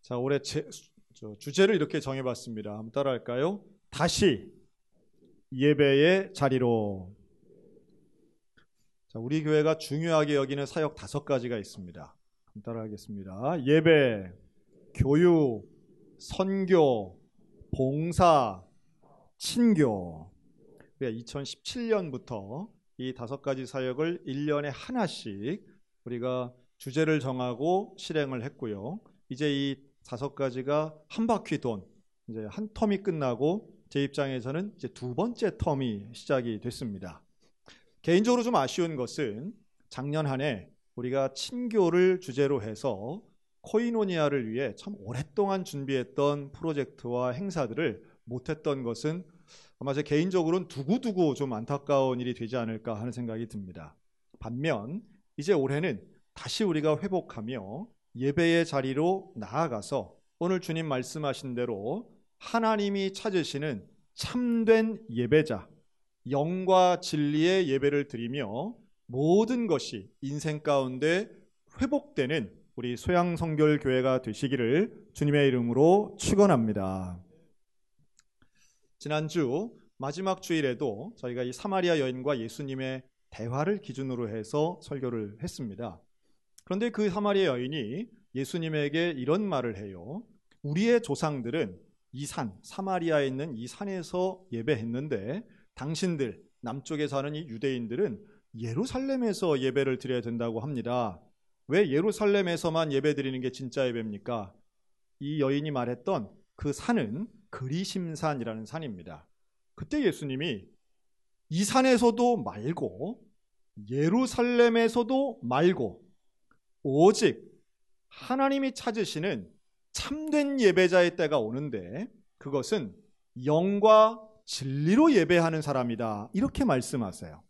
자, 올해 주제를 이렇게 정해봤습니다. 한번 따라할까요? 다시 예배의 자리로. 자, 우리 교회가 중요하게 여기는 사역 5가지가 있습니다. 한번 따라하겠습니다. 예배, 교육, 선교, 봉사, 친교. 2017년부터 이 5가지 사역을 1년에 하나씩 우리가 주제를 정하고 실행을 했고요. 이제 이 5가지가 한 바퀴 돈, 이제 한 텀이 끝나고 제 입장에서는 이제 2번째 텀이 시작이 됐습니다. 개인적으로 좀 아쉬운 것은 작년 한 해 우리가 친교를 주제로 해서 코이노니아를 위해 참 오랫동안 준비했던 프로젝트와 행사들을 못했던 것은 아마 제 개인적으로는 두고두고 좀 안타까운 일이 되지 않을까 하는 생각이 듭니다. 반면 이제 올해는 다시 우리가 회복하며 예배의 자리로 나아가서 오늘 주님 말씀하신 대로 하나님이 찾으시는 참된 예배자, 영과 진리의 예배를 드리며 모든 것이 인생 가운데 회복되는 우리 소양성결교회가 되시기를 주님의 이름으로 축원합니다. 지난주 마지막 주일에도 저희가 이 사마리아 여인과 예수님의 대화를 기준으로 해서 설교를 했습니다. 그런데 그 사마리아 여인이 예수님에게 이런 말을 해요. 우리의 조상들은 이 산, 사마리아에 있는 이 산에서 예배했는데 당신들, 남쪽에 사는 이 유대인들은 예루살렘에서 예배를 드려야 된다고 합니다. 왜 예루살렘에서만 예배 드리는 게 진짜 예배입니까? 이 여인이 말했던 그 산은 그리심산이라는 산입니다. 그때 예수님이 이 산에서도 말고 예루살렘에서도 말고 오직 하나님이 찾으시는 참된 예배자의 때가 오는데 그것은 영과 진리로 예배하는 사람이다. 이렇게 말씀하세요.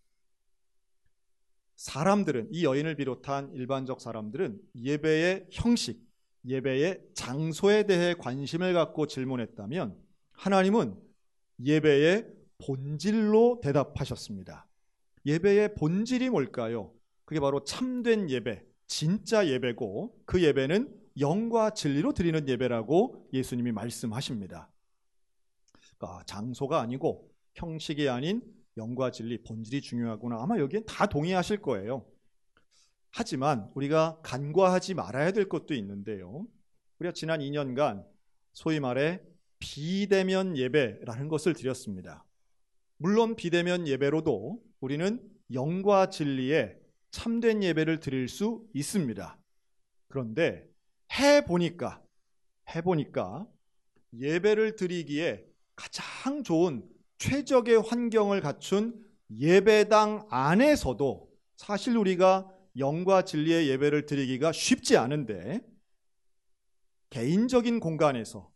사람들은, 이 여인을 비롯한 일반적 사람들은 예배의 형식, 예배의 장소에 대해 관심을 갖고 질문했다면 하나님은 예배의 본질로 대답하셨습니다. 예배의 본질이 뭘까요? 그게 바로 참된 예배, 진짜 예배고 그 예배는 영과 진리로 드리는 예배라고 예수님이 말씀하십니다. 그러니까 장소가 아니고 형식이 아닌 영과 진리, 본질이 중요하구나. 아마 여기엔 다 동의하실 거예요. 하지만 우리가 간과하지 말아야 될 것도 있는데요. 우리가 지난 2년간 소위 말해 비대면 예배라는 것을 드렸습니다. 물론 비대면 예배로도 우리는 영과 진리의 참된 예배를 드릴 수 있습니다. 그런데 해보니까 예배를 드리기에 가장 좋은 최적의 환경을 갖춘 예배당 안에서도 사실 우리가 영과 진리의 예배를 드리기가 쉽지 않은데 개인적인 공간에서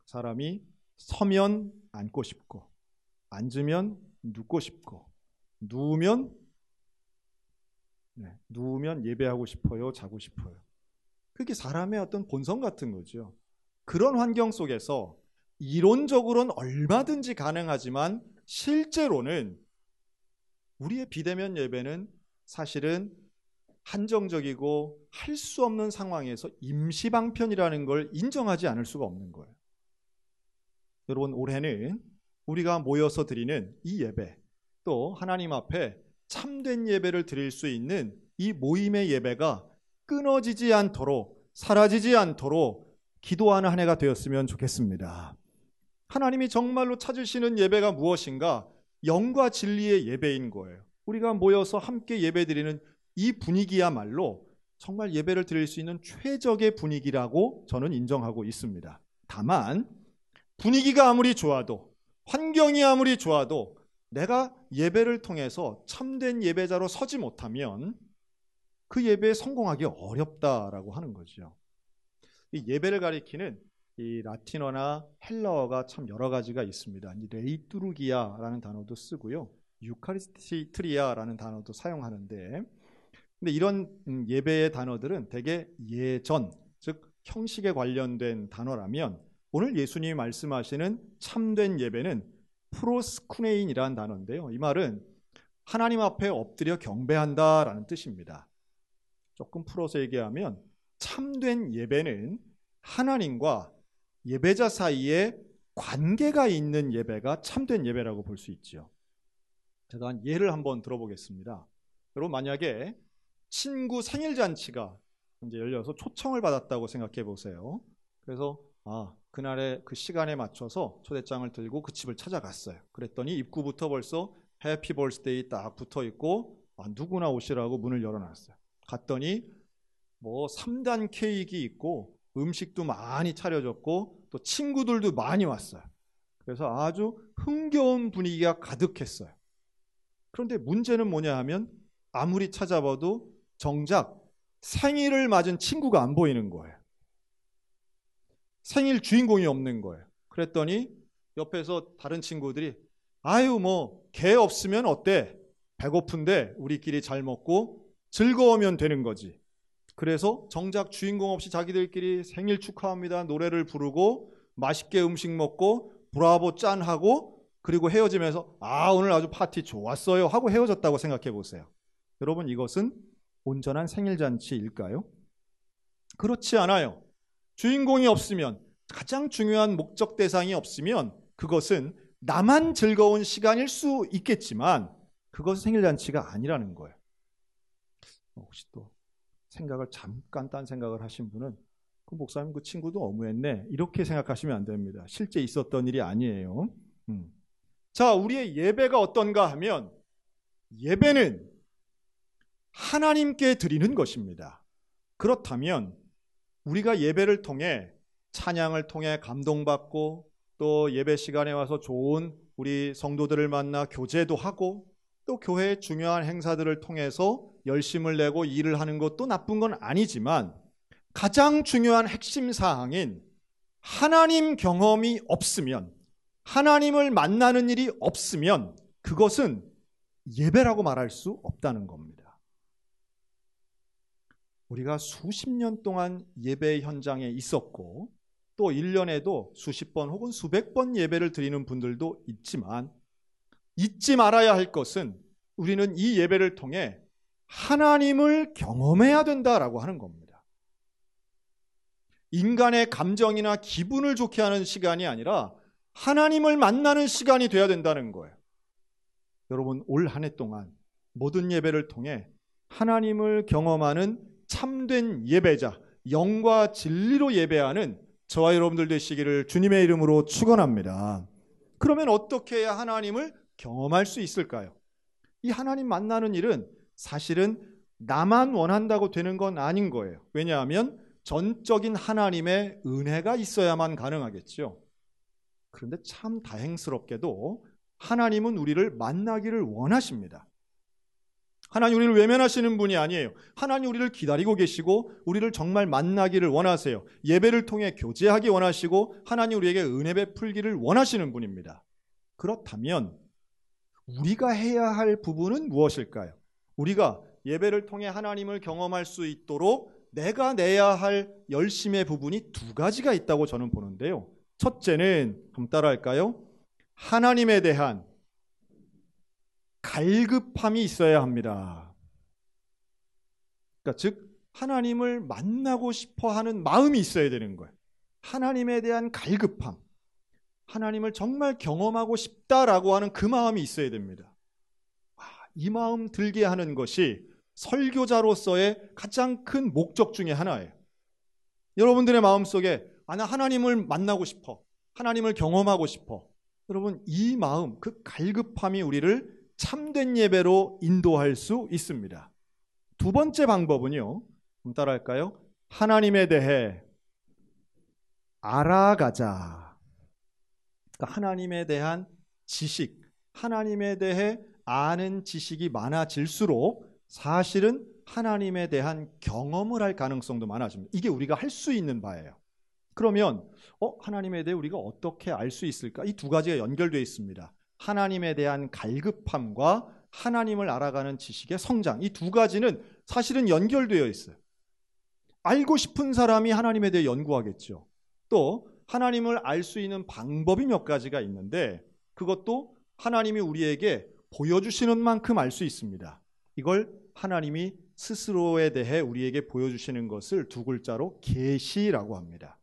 사람이 서면 앉고 싶고 앉으면 눕고 싶고 누우면 예배하고 싶어요, 자고 싶어요. 그게 사람의 어떤 본성 같은 거죠. 그런 환경 속에서 이론적으로는 얼마든지 가능하지만 실제로는 우리의 비대면 예배는 사실은 한정적이고 할 수 없는 상황에서 임시방편이라는 걸 인정하지 않을 수가 없는 거예요. 여러분, 올해는 우리가 모여서 드리는 이 예배, 또 하나님 앞에 참된 예배를 드릴 수 있는 이 모임의 예배가 끊어지지 않도록, 사라지지 않도록 기도하는 한 해가 되었으면 좋겠습니다. 하나님이 정말로 찾으시는 예배가 무엇인가? 영과 진리의 예배인 거예요. 우리가 모여서 함께 예배드리는 이 분위기야말로 정말 예배를 드릴 수 있는 최적의 분위기라고 저는 인정하고 있습니다. 다만 분위기가 아무리 좋아도, 환경이 아무리 좋아도 내가 예배를 통해서 참된 예배자로 서지 못하면 그 예배에 성공하기 어렵다라고 하는 거죠. 이 예배를 가리키는 이 라틴어나 헬라어가 참 여러 가지가 있습니다. 레이뚜르기아라는 단어도 쓰고요, 유카리스티트리아라는 단어도 사용하는데, 근데 이런 예배의 단어들은 대개 예전, 즉 형식에 관련된 단어라면 오늘 예수님이 말씀하시는 참된 예배는 프로스쿠네인이라는 단어인데요. 이 말은 하나님 앞에 엎드려 경배한다라는 뜻입니다. 조금 풀어서 얘기하면 참된 예배는 하나님과 예배자 사이에 관계가 있는 예배가 참된 예배라고 볼 수 있죠. 제가 한 예를 한번 들어보겠습니다. 여러분, 만약에 친구 생일 잔치가 이제 열려서 초청을 받았다고 생각해 보세요. 그래서 그날의 그 시간에 맞춰서 초대장을 들고 그 집을 찾아갔어요. 그랬더니 입구부터 벌써 해피 벌스데이 딱 붙어 있고 누구나 오시라고 문을 열어놨어요. 갔더니 뭐 3단 케이크 있고 음식도 많이 차려졌고 또 친구들도 많이 왔어요. 그래서 아주 흥겨운 분위기가 가득했어요. 그런데 문제는 뭐냐 하면 아무리 찾아봐도 정작 생일을 맞은 친구가 안 보이는 거예요. 생일 주인공이 없는 거예요. 그랬더니 옆에서 다른 친구들이 뭐 걔 없으면 어때? 배고픈데 우리끼리 잘 먹고 즐거우면 되는 거지. 그래서 정작 주인공 없이 자기들끼리 생일 축하합니다 노래를 부르고 맛있게 음식 먹고 브라보 짠 하고 그리고 헤어지면서 오늘 아주 파티 좋았어요 하고 헤어졌다고 생각해 보세요. 여러분, 이것은 온전한 생일 잔치일까요? 그렇지 않아요. 주인공이 없으면, 가장 중요한 목적 대상이 없으면 그것은 나만 즐거운 시간일 수 있겠지만 그것은 생일 잔치가 아니라는 거예요. 혹시 또 생각을 잠깐 딴 생각을 하신 분은 그 목사님 그 친구도 너무했네 이렇게 생각하시면 안 됩니다. 실제 있었던 일이 아니에요. 자, 우리의 예배가 어떤가 하면 예배는 하나님께 드리는 것입니다. 그렇다면 우리가 예배를 통해 찬양을 통해 감동받고 또 예배 시간에 와서 좋은 우리 성도들을 만나 교제도 하고 또 교회의 중요한 행사들을 통해서 열심을 내고 일을 하는 것도 나쁜 건 아니지만 가장 중요한 핵심 사항인 하나님 경험이 없으면, 하나님을 만나는 일이 없으면 그것은 예배라고 말할 수 없다는 겁니다. 우리가 수십 년 동안 예배 현장에 있었고 또 1년에도 수십 번 혹은 수백 번 예배를 드리는 분들도 있지만 잊지 말아야 할 것은 우리는 이 예배를 통해 하나님을 경험해야 된다라고 하는 겁니다. 인간의 감정이나 기분을 좋게 하는 시간이 아니라 하나님을 만나는 시간이 돼야 된다는 거예요. 여러분, 올 한 해 동안 모든 예배를 통해 하나님을 경험하는 참된 예배자, 영과 진리로 예배하는 저와 여러분들 되시기를 주님의 이름으로 축원합니다. 그러면 어떻게 해야 하나님을 경험할 수 있을까요? 이 하나님 만나는 일은 사실은 나만 원한다고 되는 건 아닌 거예요. 왜냐하면 전적인 하나님의 은혜가 있어야만 가능하겠죠. 그런데 참 다행스럽게도 하나님은 우리를 만나기를 원하십니다. 하나님 우리를 외면하시는 분이 아니에요. 하나님 우리를 기다리고 계시고 우리를 정말 만나기를 원하세요. 예배를 통해 교제하기 원하시고 하나님 우리에게 은혜 베풀기를 원하시는 분입니다. 그렇다면 우리가 해야 할 부분은 무엇일까요? 우리가 예배를 통해 하나님을 경험할 수 있도록 내가 내야 할 열심의 부분이 두 가지가 있다고 저는 보는데요. 첫째는 한번 따라할까요? 하나님에 대한 갈급함이 있어야 합니다. 그러니까 즉 하나님을 만나고 싶어 하는 마음이 있어야 되는 거예요. 하나님에 대한 갈급함, 하나님을 정말 경험하고 싶다라고 하는 그 마음이 있어야 됩니다. 이 마음 들게 하는 것이 설교자로서의 가장 큰 목적 중에 하나예요. 여러분들의 마음속에 나 하나님을 만나고 싶어, 하나님을 경험하고 싶어. 여러분, 이 마음, 그 갈급함이 우리를 참된 예배로 인도할 수 있습니다. 두 번째 방법은요, 한번 따라할까요? 하나님에 대해 알아가자. 그러니까 하나님에 대한 지식, 하나님에 대해 아는 지식이 많아질수록 사실은 하나님에 대한 경험을 할 가능성도 많아집니다. 이게 우리가 할 수 있는 바예요. 그러면 하나님에 대해 우리가 어떻게 알 수 있을까? 이 두 가지가 연결되어 있습니다. 하나님에 대한 갈급함과 하나님을 알아가는 지식의 성장, 이 두 가지는 사실은 연결되어 있어요. 알고 싶은 사람이 하나님에 대해 연구하겠죠. 또 하나님을 알 수 있는 방법이 몇 가지가 있는데 그것도 하나님이 우리에게 보여주시는 만큼 알 수 있습니다. 이걸 하나님이 스스로에 대해 우리에게 보여주시는 것을 두 글자로 계시라고 합니다.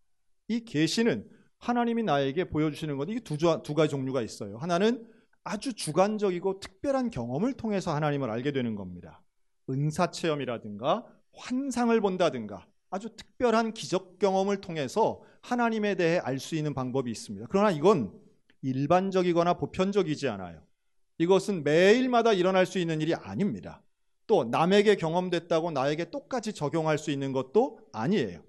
이 계시는 하나님이 나에게 보여주시는 건데 이게 두 가지 종류가 있어요. 하나는 아주 주관적이고 특별한 경험을 통해서 하나님을 알게 되는 겁니다. 은사체험이라든가 환상을 본다든가 아주 특별한 기적 경험을 통해서 하나님에 대해 알 수 있는 방법이 있습니다. 그러나 이건 일반적이거나 보편적이지 않아요. 이것은 매일마다 일어날 수 있는 일이 아닙니다. 또 남에게 경험됐다고 나에게 똑같이 적용할 수 있는 것도 아니에요.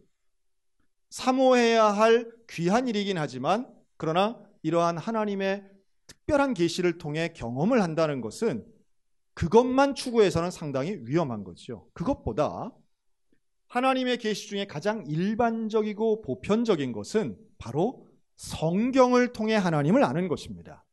사모해야 할 귀한 일이긴 하지만 그러나 이러한 하나님의 특별한 계시를 통해 경험을 한다는 것은 그것만 추구해서는 상당히 위험한 거죠. 그것보다 하나님의 계시 중에 가장 일반적이고 보편적인 것은 바로 성경을 통해 하나님을 아는 것입니다.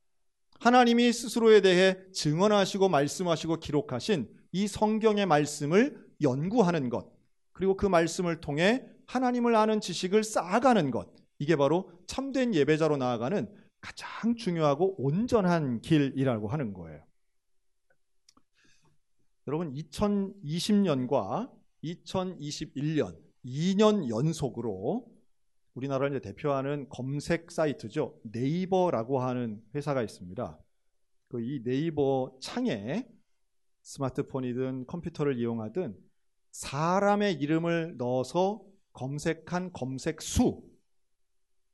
하나님이 스스로에 대해 증언하시고 말씀하시고 기록하신 이 성경의 말씀을 연구하는 것, 그리고 그 말씀을 통해 하나님을 아는 지식을 쌓아가는 것, 이게 바로 참된 예배자로 나아가는 가장 중요하고 온전한 길이라고 하는 거예요. 여러분, 2020년과 2021년 2년 연속으로 우리나라를 대표하는 검색 사이트죠. 네이버라고 하는 회사가 있습니다. 이 네이버 창에 스마트폰이든 컴퓨터를 이용하든 사람의 이름을 넣어서 검색한 검색 수.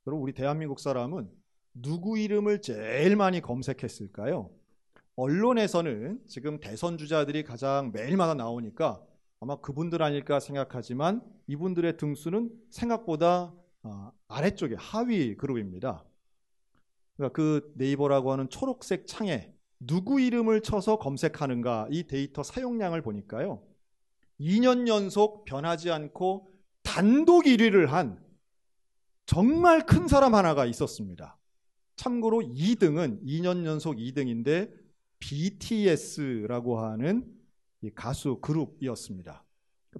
여러분, 우리 대한민국 사람은 누구 이름을 제일 많이 검색했을까요? 언론에서는 지금 대선 주자들이 가장 매일마다 나오니까 아마 그분들 아닐까 생각하지만 이분들의 등수는 생각보다 아래쪽에 하위 그룹입니다. 그러니까 그 네이버라고 하는 초록색 창에 누구 이름을 쳐서 검색하는가, 이 데이터 사용량을 보니까요, 2년 연속 변하지 않고 단독 1위를 한 정말 큰 사람 하나가 있었습니다. 참고로 2등은 2년 연속 2등인데 BTS라고 하는 이 가수 그룹이었습니다.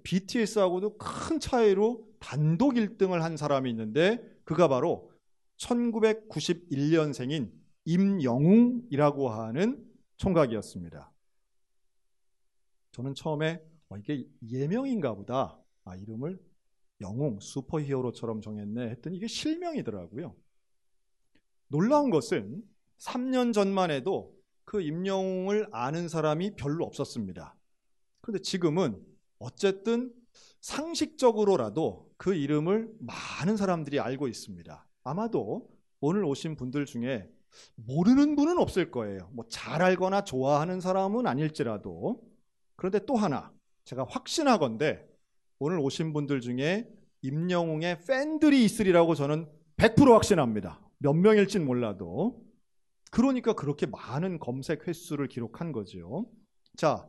BTS하고도 큰 차이로 단독 1등을 한 사람이 있는데 그가 바로 1991년생인 임영웅이라고 하는 총각이었습니다. 저는 처음에 이게 예명인가 보다. 이름을 영웅, 슈퍼히어로처럼 정했네 했더니 이게 실명이더라고요. 놀라운 것은 3년 전만 해도 그 임영웅을 아는 사람이 별로 없었습니다. 그런데 지금은 어쨌든 상식적으로라도 그 이름을 많은 사람들이 알고 있습니다. 아마도 오늘 오신 분들 중에 모르는 분은 없을 거예요. 잘 알거나 좋아하는 사람은 아닐지라도. 그런데 또 하나 제가 확신하건대 오늘 오신 분들 중에 임영웅의 팬들이 있으리라고 저는 100% 확신합니다. 몇 명일진 몰라도. 그러니까 그렇게 많은 검색 횟수를 기록한 거죠. 자,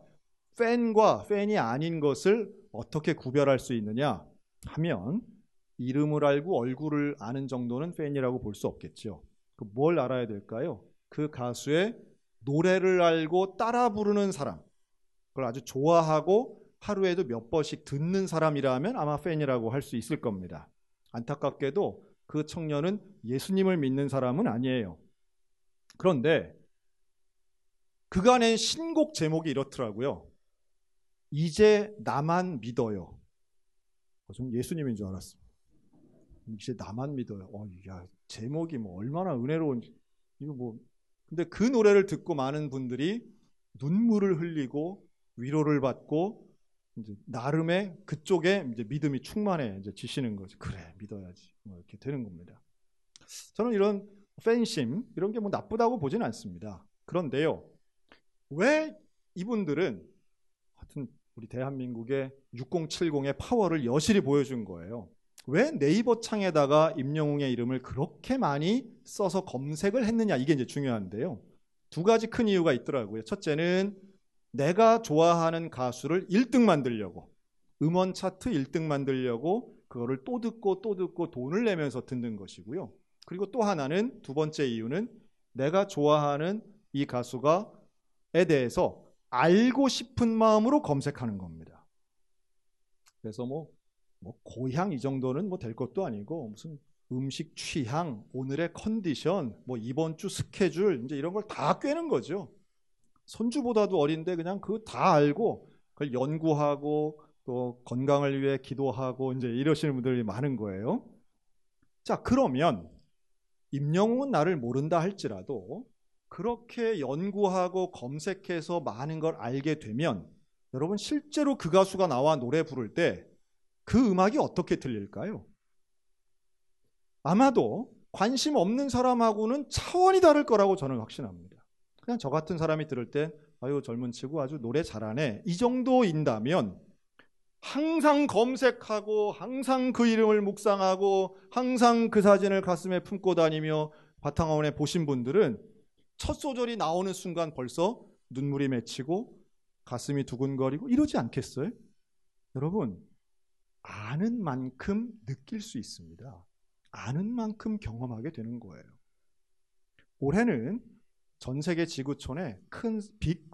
팬과 팬이 아닌 것을 어떻게 구별할 수 있느냐 하면 이름을 알고 얼굴을 아는 정도는 팬이라고 볼 수 없겠죠. 뭘 알아야 될까요? 그 가수의 노래를 알고 따라 부르는 사람, 그걸 아주 좋아하고 하루에도 몇 번씩 듣는 사람이라면 아마 팬이라고 할 수 있을 겁니다. 안타깝게도 그 청년은 예수님을 믿는 사람은 아니에요. 그런데 그가 낸 신곡 제목이 이렇더라고요. 이제 나만 믿어요. 좀 예수님인 줄 알았어요. 이제 나만 믿어요. 야, 제목이 얼마나 은혜로운지. 근데 그 노래를 듣고 많은 분들이 눈물을 흘리고 위로를 받고 이제 나름의 그쪽에 이제 믿음이 충만해지시는 거죠. 그래, 믿어야지. 이렇게 되는 겁니다. 저는 이런 팬심 이런 게 나쁘다고 보진 않습니다. 그런데요, 왜 이분들은 하여튼 우리 대한민국의 6070의 파워를 여실히 보여준 거예요. 왜 네이버 창에다가 임영웅의 이름을 그렇게 많이 써서 검색을 했느냐, 이게 이제 중요한데요. 두 가지 큰 이유가 있더라고요. 첫째는 내가 좋아하는 가수를 1등 만들려고, 음원 차트 1등 만들려고 그거를 또 듣고 또 듣고 돈을 내면서 듣는 것이고요. 그리고 또 하나는, 두 번째 이유는 내가 좋아하는 이 가수가에 대해서 알고 싶은 마음으로 검색하는 겁니다. 그래서 고향 이 정도는 될 것도 아니고 무슨 음식 취향, 오늘의 컨디션, 이번 주 스케줄, 이제 이런 걸 다 꿰는 거죠. 손주보다도 어린데 그냥 그거 다 알고 그걸 연구하고 또 건강을 위해 기도하고 이제 이러시는 분들이 많은 거예요. 자, 그러면 임영웅은 나를 모른다 할지라도 그렇게 연구하고 검색해서 많은 걸 알게 되면 여러분 실제로 그 가수가 나와 노래 부를 때 그 음악이 어떻게 들릴까요? 아마도 관심 없는 사람하고는 차원이 다를 거라고 저는 확신합니다. 그냥 저 같은 사람이 들을 때 아유 젊은 친구 아주 노래 잘하네 이 정도인다면 항상 검색하고 항상 그 이름을 묵상하고 항상 그 사진을 가슴에 품고 다니며 바탕화면에 보신 분들은 첫 소절이 나오는 순간 벌써 눈물이 맺히고 가슴이 두근거리고 이러지 않겠어요? 여러분 아는 만큼 느낄 수 있습니다. 아는 만큼 경험하게 되는 거예요. 올해는 전 세계 지구촌에 큰 빅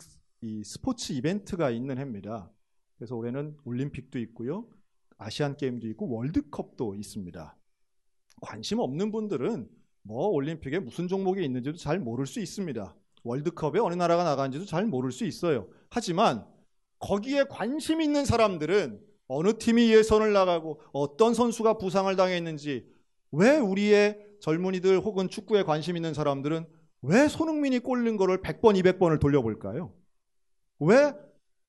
스포츠 이벤트가 있는 해입니다. 그래서 올해는 올림픽도 있고요. 아시안 게임도 있고 월드컵도 있습니다. 관심 없는 분들은 뭐 올림픽에 무슨 종목이 있는지도 잘 모를 수 있습니다. 월드컵에 어느 나라가 나가는지도 잘 모를 수 있어요. 하지만 거기에 관심 있는 사람들은 어느 팀이 예선을 나가고 어떤 선수가 부상을 당했는지 왜 우리의 젊은이들 혹은 축구에 관심 있는 사람들은 왜 손흥민이 골 넣은 거를 100번, 200번을 돌려볼까요? 왜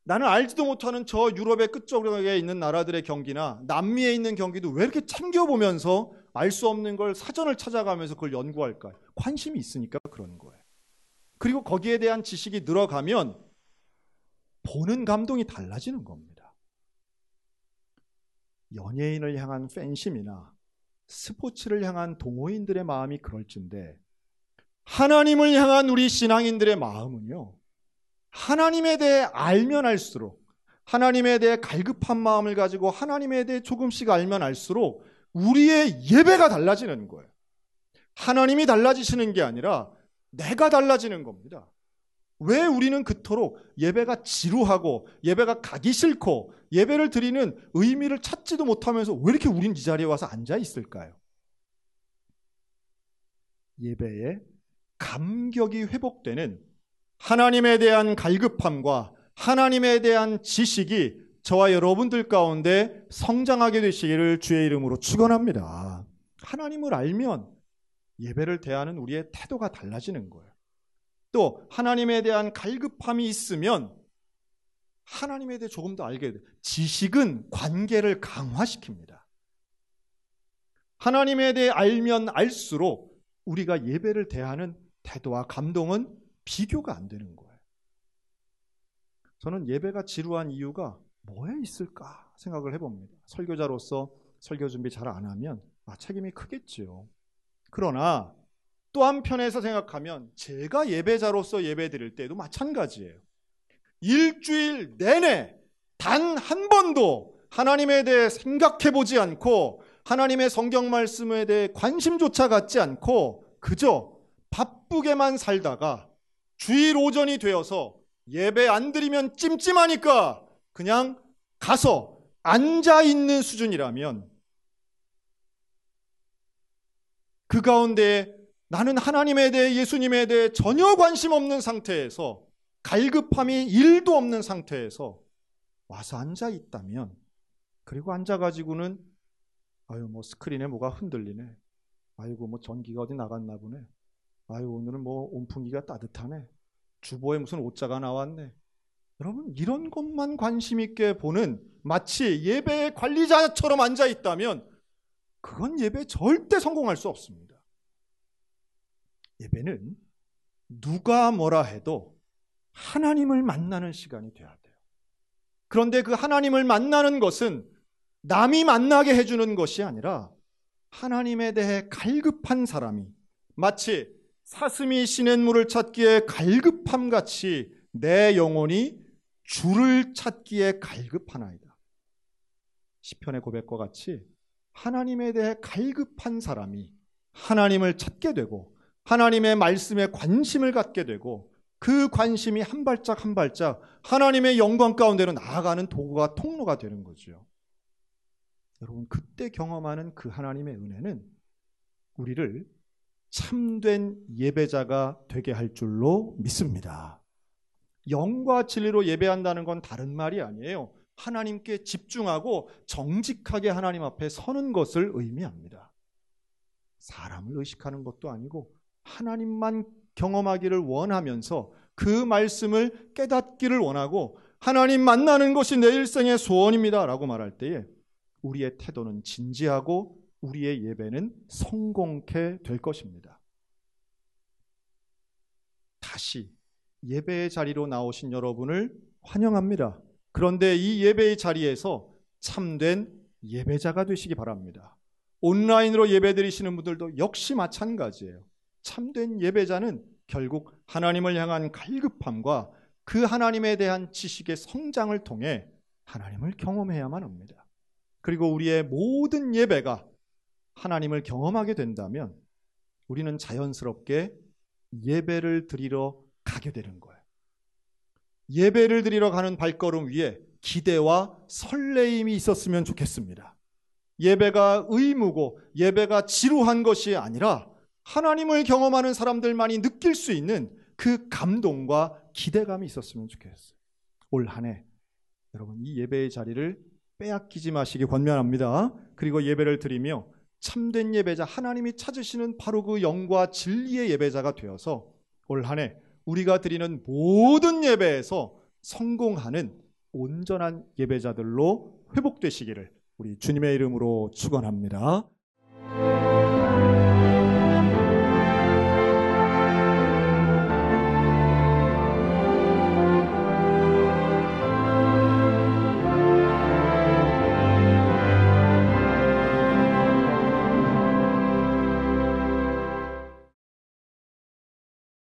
나는 알지도 못하는 저 유럽의 끝쪽에 있는 나라들의 경기나 남미에 있는 경기도 왜 이렇게 챙겨보면서 알 수 없는 걸 사전을 찾아가면서 그걸 연구할까요? 관심이 있으니까 그런 거예요. 그리고 거기에 대한 지식이 늘어가면 보는 감동이 달라지는 겁니다. 연예인을 향한 팬심이나 스포츠를 향한 동호인들의 마음이 그럴진데 하나님을 향한 우리 신앙인들의 마음은요. 하나님에 대해 알면 알수록 하나님에 대해 갈급한 마음을 가지고 하나님에 대해 조금씩 알면 알수록 우리의 예배가 달라지는 거예요. 하나님이 달라지시는 게 아니라 내가 달라지는 겁니다. 왜 우리는 그토록 예배가 지루하고 예배가 가기 싫고 예배를 드리는 의미를 찾지도 못하면서 왜 이렇게 우린 이 자리에 와서 앉아 있을까요? 예배에 감격이 회복되는 하나님에 대한 갈급함과 하나님에 대한 지식이 저와 여러분들 가운데 성장하게 되시기를 주의 이름으로 축원합니다. 하나님을 알면 예배를 대하는 우리의 태도가 달라지는 거예요. 또 하나님에 대한 갈급함이 있으면 하나님에 대해 조금 더 알게 돼요. 지식은 관계를 강화시킵니다. 하나님에 대해 알면 알수록 우리가 예배를 대하는 태도와 감동은 비교가 안 되는 거예요. 저는 예배가 지루한 이유가 뭐에 있을까 생각을 해봅니다. 설교자로서 설교 준비 잘 안 하면 책임이 크겠지요. 그러나 또 한편에서 생각하면 제가 예배자로서 예배 드릴 때도 마찬가지예요. 일주일 내내 단 한 번도 하나님에 대해 생각해 보지 않고 하나님의 성경 말씀에 대해 관심조차 갖지 않고 그저 바쁘게만 살다가 주일 오전이 되어서 예배 안 드리면 찜찜하니까 그냥 가서 앉아 있는 수준이라면 그 가운데 나는 하나님에 대해 예수님에 대해 전혀 관심 없는 상태에서 갈급함이 1도 없는 상태에서 와서 앉아 있다면 그리고 앉아가지고는 아유 뭐 스크린에 뭐가 흔들리네. 아이고 뭐 전기가 어디 나갔나 보네. 아유 오늘은 뭐 온풍기가 따뜻하네. 주보에 무슨 옷자가 나왔네. 여러분 이런 것만 관심 있게 보는 마치 예배의 관리자처럼 앉아 있다면 그건 예배에 절대 성공할 수 없습니다. 예배는 누가 뭐라 해도 하나님을 만나는 시간이 돼야 돼요. 그런데 그 하나님을 만나는 것은 남이 만나게 해주는 것이 아니라 하나님에 대해 갈급한 사람이 마치 사슴이 시냇물을 찾기에 갈급함같이 내 영혼이 주를 찾기에 갈급하나이다. 시편의 고백과 같이 하나님에 대해 갈급한 사람이 하나님을 찾게 되고 하나님의 말씀에 관심을 갖게 되고 그 관심이 한 발짝 한 발짝 하나님의 영광 가운데로 나아가는 도구가 통로가 되는 거죠. 여러분 그때 경험하는 그 하나님의 은혜는 우리를 참된 예배자가 되게 할 줄로 믿습니다. 영과 진리로 예배한다는 건 다른 말이 아니에요. 하나님께 집중하고 정직하게 하나님 앞에 서는 것을 의미합니다. 사람을 의식하는 것도 아니고 하나님만 경험하기를 원하면서 그 말씀을 깨닫기를 원하고 하나님 만나는 것이 내 일생의 소원입니다 라고 말할 때에 우리의 태도는 진지하고 우리의 예배는 성공케 될 것입니다. 다시 예배의 자리로 나오신 여러분을 환영합니다. 그런데 이 예배의 자리에서 참된 예배자가 되시기 바랍니다. 온라인으로 예배드리시는 분들도 역시 마찬가지예요. 참된 예배자는 결국 하나님을 향한 갈급함과 그 하나님에 대한 지식의 성장을 통해 하나님을 경험해야만 합니다. 그리고 우리의 모든 예배가 하나님을 경험하게 된다면 우리는 자연스럽게 예배를 드리러 가게 되는 거예요. 예배를 드리러 가는 발걸음 위에 기대와 설레임이 있었으면 좋겠습니다. 예배가 의무고 예배가 지루한 것이 아니라 하나님을 경험하는 사람들만이 느낄 수 있는 그 감동과 기대감이 있었으면 좋겠어요. 올 한 해 여러분 이 예배의 자리를 빼앗기지 마시기 권면합니다. 그리고 예배를 드리며 참된 예배자, 하나님이 찾으시는 바로 그 영과 진리의 예배자가 되어서 올 한 해 우리가 드리는 모든 예배에서 성공하는 온전한 예배자들로 회복되시기를 우리 주님의 이름으로 축원합니다.